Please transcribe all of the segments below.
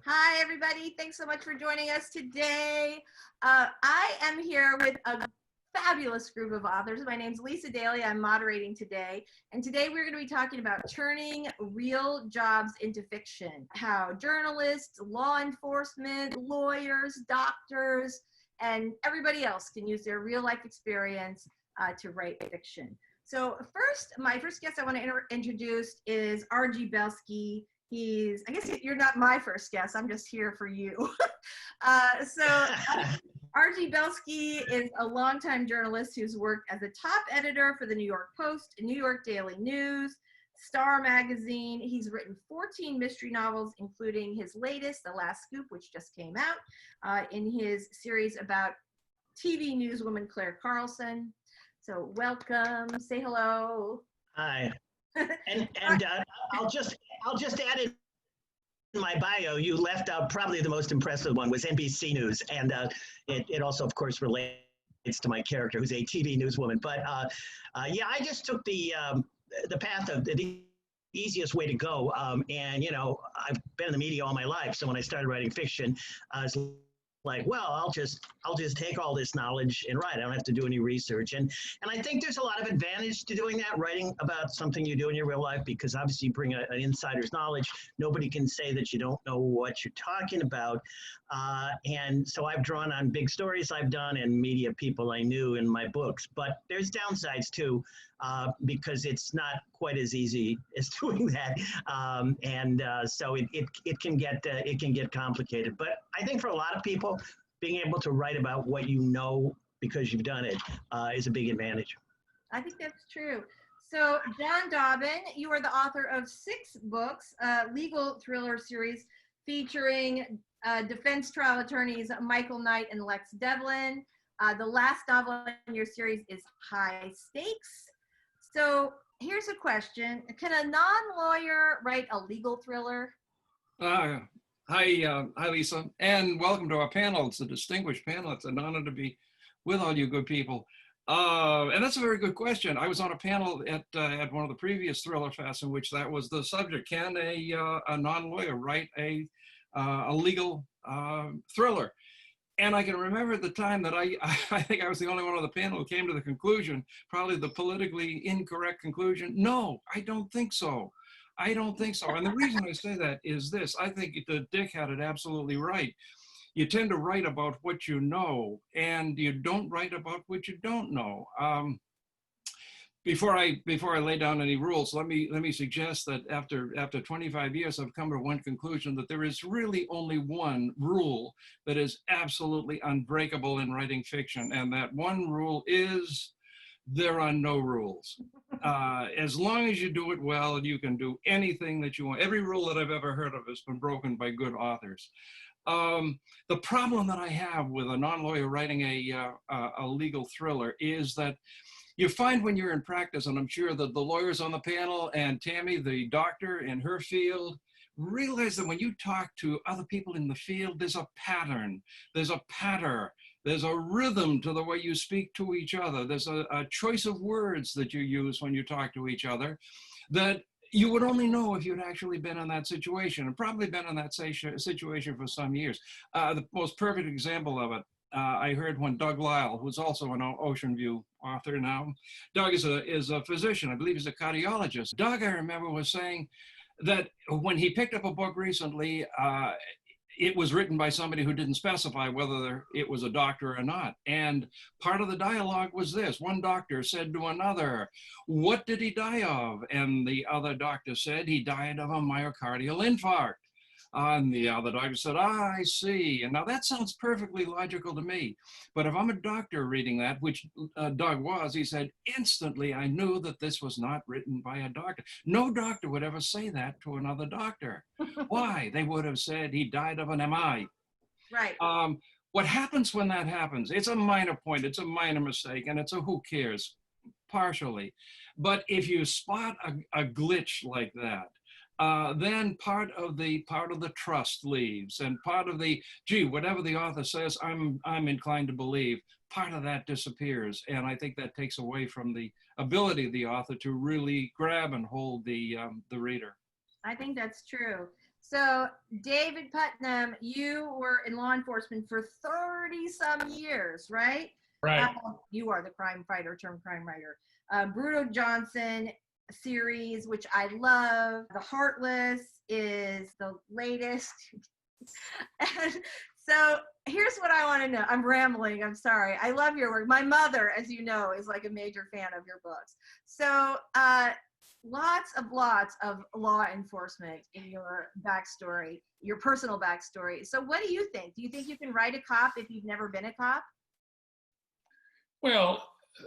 Hi, everybody. Thanks so much for joining us today. I am here with a fabulous group of authors. My name's Lisa Daly. I'm moderating today. And today we're going to be talking about turning real jobs into fiction. How journalists, law enforcement, lawyers, doctors, and everybody else can use their real life experience to write fiction. So my first guest I want to introduce is G Belski. I guess you're not my first guest. I'm just here for you. G Belski is a longtime journalist who's worked as a top editor for the New York Post, New York Daily News, Star Magazine. He's written 14 mystery novels, including his latest, The Last Scoop, which just came out in his series about TV newswoman Claire Carlson. So welcome. Say hello. Hi. And I'll just add in my bio, you left out probably the most impressive one was NBC News, and it also, of course, relates to my character, who's a TV newswoman. But yeah, I just took the path of the easiest way to go, and I've been in the media all my life. So when I started writing fiction, I was like, well, I'll just take all this knowledge and write. I don't have to do any research. And I think there's a lot of advantage to doing that, writing about something you do in your real life, because obviously you bring an insider's knowledge. Nobody can say that you don't know what you're talking about. And so I've drawn on big stories I've done and media people I knew in my books. But there's downsides too, because it's not quite as easy as doing that. So it can get complicated. But I think for a lot of people, being able to write about what you know because you've done it is a big advantage. I think that's true. So John Dobbyn, you are the author of 6 books, legal thriller series featuring defense trial attorneys Michael Knight and Lex Devlin. The last novel in your series is High Stakes. So here's a question. Can a non-lawyer write a legal thriller? Hi, Lisa, and welcome to our panel. It's a distinguished panel. It's an honor to be with all you good people. And that's a very good question. I was on a panel at one of the previous Thriller Fests in which that was the subject. Can a non-lawyer write a legal thriller? And I can remember at the time that I think I was the only one on the panel who came to the conclusion, probably the politically incorrect conclusion, no, I don't think so. I don't think so. And the reason I say that is this. I think Dick had it absolutely right. You tend to write about what you know, and you don't write about what you don't know. Before I lay down any rules, let me suggest that after 25 years, I've come to one conclusion, that there is really only one rule that is absolutely unbreakable in writing fiction, and that one rule is there are no rules. As long as you do it well, you can do anything that you want. Every rule that I've ever heard of has been broken by good authors. The problem that I have with a non-lawyer writing a legal thriller is that you find when you're in practice, and I'm sure that the lawyers on the panel and Tammy, the doctor in her field, realize that when you talk to other people in the field, there's a pattern, there's a patter, there's a rhythm to the way you speak to each other. There's a choice of words that you use when you talk to each other that you would only know if you'd actually been in that situation, and probably been in that situation for some years. The most perfect example of it, I heard when Doug Lyle, who's also an Ocean View author now. Doug is a physician, I believe he's a cardiologist. Doug, I remember, was saying that when he picked up a book recently, it was written by somebody who didn't specify whether it was a doctor or not. And part of the dialogue was this. One doctor said to another, "What did he die of?" And the other doctor said, "He died of a myocardial infarct." And the other doctor said, "I see." And now that sounds perfectly logical to me. But if I'm a doctor reading that, which Doug was, he said, instantly I knew that this was not written by a doctor. No doctor would ever say that to another doctor. Why? They would have said he died of an MI. Right. What happens when that happens? It's a minor point, it's a minor mistake, and it's a who cares, partially. But if you spot a glitch like that, then part of the trust leaves, and part of the, gee, whatever the author says, I'm inclined to believe, part of that disappears. And I think that takes away from the ability of the author to really grab and hold the reader. I think that's true. So, David Putnam, you were in law enforcement for 30 some years, right? Right. You are the crime fighter, term crime writer. Bruno Johnson series, which I love. The Heartless is the latest. And so here's what I want to know. I'm rambling. I'm sorry. I love your work. My mother, as you know, is like a major fan of your books. So lots of law enforcement in your backstory, your personal backstory. So what do you think? Do you think you can write a cop if you've never been a cop? Well,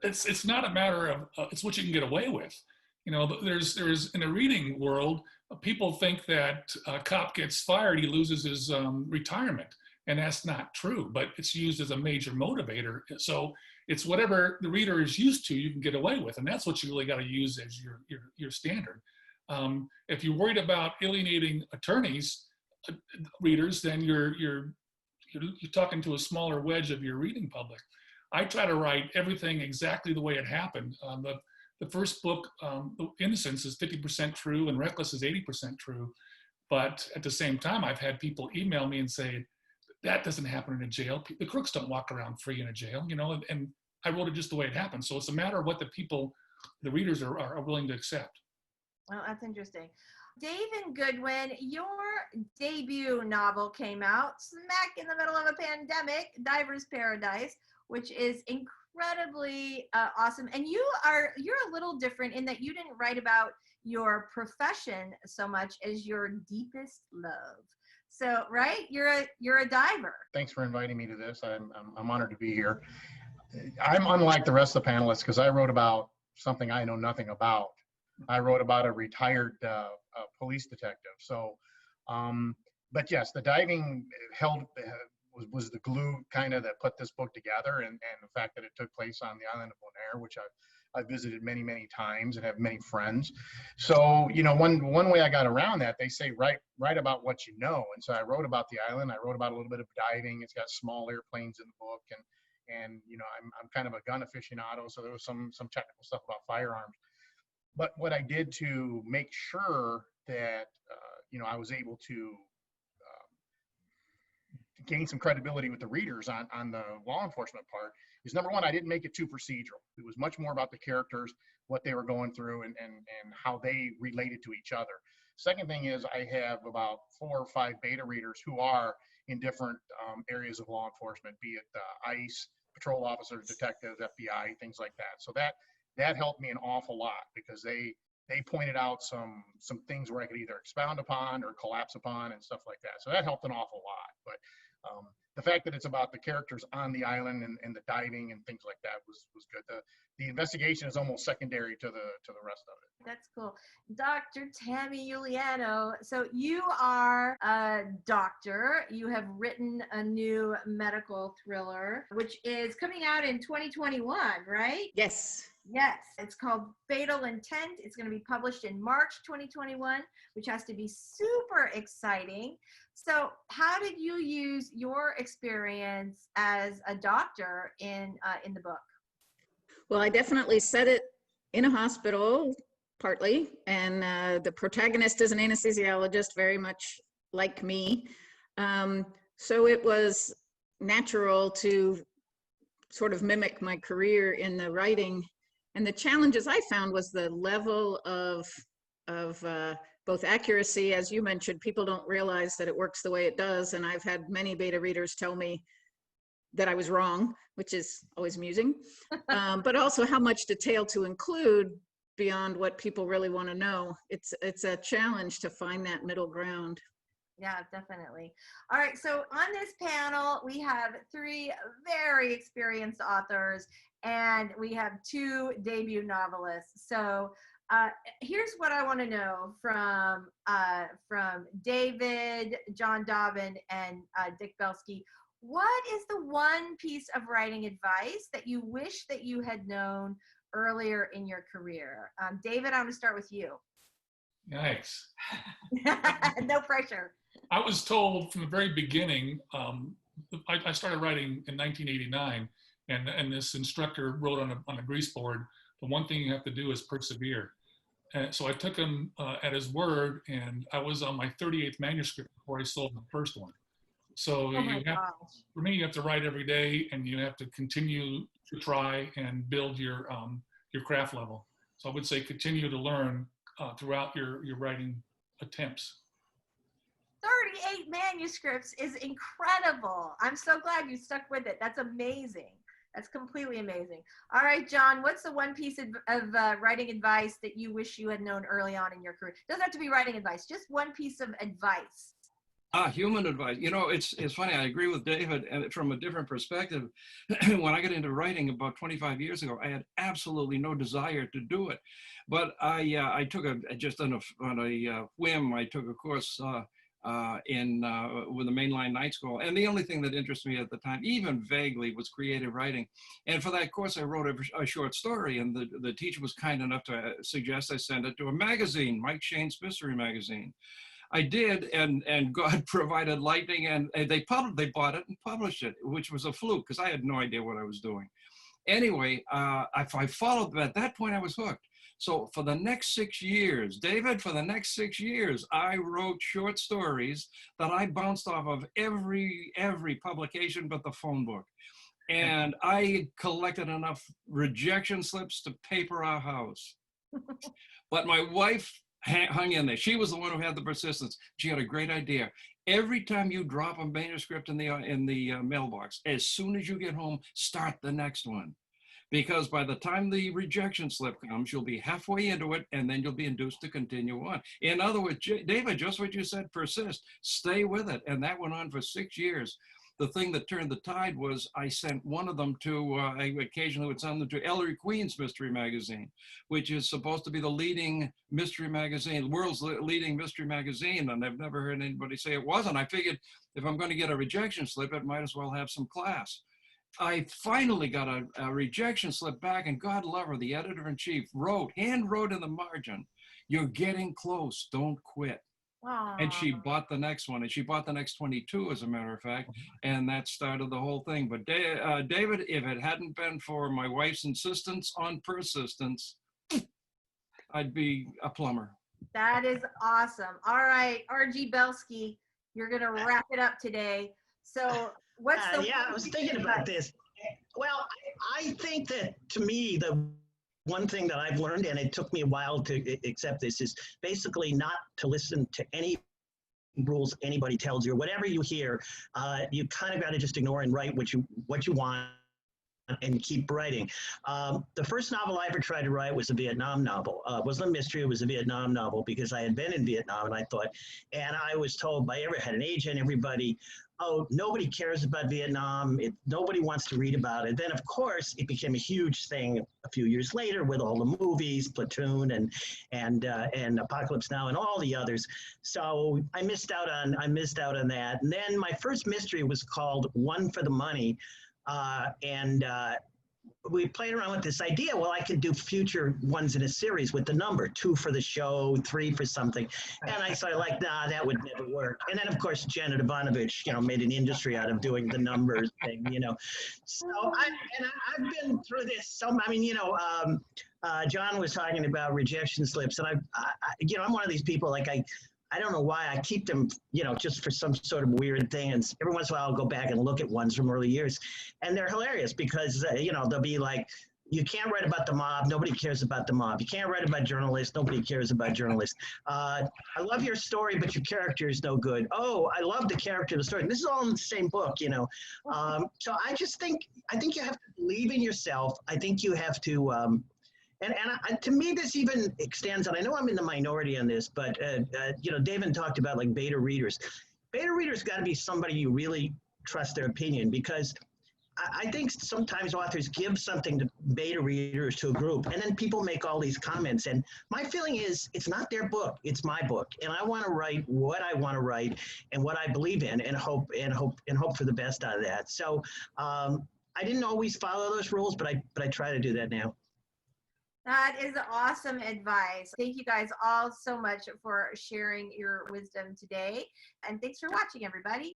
it's not a matter of it's what you can get away with. You know, there's in the reading world, people think that a cop gets fired, he loses his retirement, and that's not true. But it's used as a major motivator. So it's whatever the reader is used to, you can get away with, and that's what you really got to use as your standard. If you're worried about alienating attorneys, readers, then you're talking to a smaller wedge of your reading public. I try to write everything exactly the way it happened. The first book, Innocence, is 50% true and Reckless is 80% true. But at the same time, I've had people email me and say, that doesn't happen in a jail. The crooks don't walk around free in a jail, you know, and I wrote it just the way it happened. So it's a matter of what the readers are willing to accept. Well, that's interesting. Davin Goodwin, your debut novel came out smack in the middle of a pandemic, Diver's Paradise, which is incredibly awesome. And you're a little different in that you didn't write about your profession so much as your deepest love. So, right? You're a diver. Thanks for inviting me to this. I'm honored to be here. I'm unlike the rest of the panelists because I wrote about something I know nothing about. I wrote about a retired police detective. So, but yes, the diving was the glue kind of that put this book together, and the fact that it took place on the island of Bonaire, which I've visited many times and have many friends. So, you know, one way I got around that, they say write about what you know. And so I wrote about the island. I wrote about a little bit of diving. It's got small airplanes in the book, and you know, I'm kind of a gun aficionado, so there was some technical stuff about firearms. But what I did to make sure that you know, I was able to gain some credibility with the readers on the law enforcement part is, number one, I didn't make it too procedural. It was much more about the characters, what they were going through, and how they related to each other. Second thing is, I have about 4 or 5 beta readers who are in different areas of law enforcement, be it ICE, patrol officers, detectives, FBI, things like that. So that helped me an awful lot because they pointed out some things where I could either expound upon or collapse upon and stuff like that. So that helped an awful lot. But the fact that it's about the characters on the island and the diving and things like that was good. The investigation is almost secondary to the rest of it. That's cool. Dr. Tammy Giuliano, so you are a doctor. You have written a new medical thriller, which is coming out in 2021, right? Yes. Yes, it's called Fatal Intent. It's going to be published in March 2021, which has to be super exciting. So how did you use your experience as a doctor in the book? Well, I definitely set it in a hospital, partly, and the protagonist is an anesthesiologist, very much like me. So it was natural to sort of mimic my career in the writing. And the challenges I found was the level of both accuracy, as you mentioned. People don't realize that it works the way it does. And I've had many beta readers tell me that I was wrong, which is always amusing, but also how much detail to include beyond what people really want to know. It's a challenge to find that middle ground. Yeah, definitely. All right, so on this panel, we have 3 very experienced authors, and we have 2 debut novelists. So here's what I want to know from David, John Dobbyn, and Dick Belsky. What is the one piece of writing advice that you wish that you had known earlier in your career? David, I'm going to start with you. Yikes. No pressure. I was told from the very beginning, I started writing in 1989, and this instructor wrote on a grease board, the one thing you have to do is persevere. And so I took him at his word, and I was on my 38th manuscript before I sold the first one. So Oh my you have, gosh. for me, you have to write every day, and you have to continue to try and build your craft level. So I would say continue to learn throughout your writing attempts. 38 manuscripts is incredible. I'm so glad you stuck with it. That's amazing. That's completely amazing. All right, John, what's the one piece of writing advice that you wish you had known early on in your career? Doesn't have to be writing advice, just one piece of advice. Human advice. You know, it's funny. I agree with David, and from a different perspective. When I got into writing about 25 years ago, I had absolutely no desire to do it, but I took just on a whim. I took a course with the mainline night school, and the only thing that interested me at the time, even vaguely, was creative writing. And for that course, I wrote a short story, and the teacher was kind enough to suggest I send it to a magazine, Mike Shane's Mystery Magazine. I did, and God provided lightning, and they bought it and published it, which was a fluke because I had no idea what I was doing. Anyway, I followed. At that point, I was hooked. So for the next 6 years, David, for the next 6 years, I wrote short stories that I bounced off of every publication but the phone book. And I collected enough rejection slips to paper our house. But my wife hung in there. She was the one who had the persistence. She had a great idea. Every time you drop a manuscript in the mailbox, as soon as you get home, start the next one. Because by the time the rejection slip comes, you'll be halfway into it, and then you'll be induced to continue on. In other words, David, just what you said, persist, stay with it. And that went on for 6 years. The thing that turned the tide was I sent one of them to, I occasionally would send them to Ellery Queen's Mystery Magazine, which is supposed to be the leading mystery magazine, the world's leading mystery magazine. And I've never heard anybody say it wasn't. I figured if I'm going to get a rejection slip, it might as well have some class. I finally got a rejection slip back, and God love her, the editor-in-chief hand wrote in the margin, "You're getting close, don't quit." Aww. And she bought the next one, and she bought the next 22, as a matter of fact, and that started the whole thing. But David, if it hadn't been for my wife's insistence on persistence, I'd be a plumber. That is awesome. All right, G Belski, you're going to wrap it up today. So what's the I was thinking about this. Well, I think that, to me, the one thing that I've learned, and it took me a while to accept this, is basically not to listen to any rules anybody tells you. Whatever you hear, you kind of got to just ignore and write what you want and keep writing. The first novel I ever tried to write was a Vietnam novel. It wasn't a mystery, it was a Vietnam novel, because I had been in Vietnam, and I was told by had an agent, everybody, oh, nobody cares about Vietnam. Nobody wants to read about it. Then, of course, it became a huge thing a few years later with all the movies, Platoon and Apocalypse Now and all the others. So I missed out on that. And then my first mystery was called One for the Money. We played around with this idea. Well, I could do future ones in a series with the number 2 for the show, 3 for something. And I started like, nah, that would never work. And then, of course, Janet Ivanovich, made an industry out of doing the numbers thing, So I've been through this. John was talking about rejection slips, and I'm one of these people, like I don't know why I keep them, just for some sort of weird thing. And every once in a while I'll go back and look at ones from early years, and they're hilarious because, they'll be like, you can't write about the mob. Nobody cares about the mob. You can't write about journalists. Nobody cares about journalists. I love your story, but your character is no good. Oh, I love the character of the story. And this is all in the same book, So I just think you have to believe in yourself. I think you have to, And to me, this even extends, and I know I'm in the minority on this, but, Davin talked about like beta readers. Beta readers got to be somebody you really trust their opinion, because I think sometimes authors give something to beta readers, to a group, and then people make all these comments. And my feeling is it's not their book, it's my book. And I want to write what I want to write and what I believe in, and hope for the best out of that. So I didn't always follow those rules, but I try to do that now. That is awesome advice. Thank you guys all so much for sharing your wisdom today. And thanks for watching, everybody.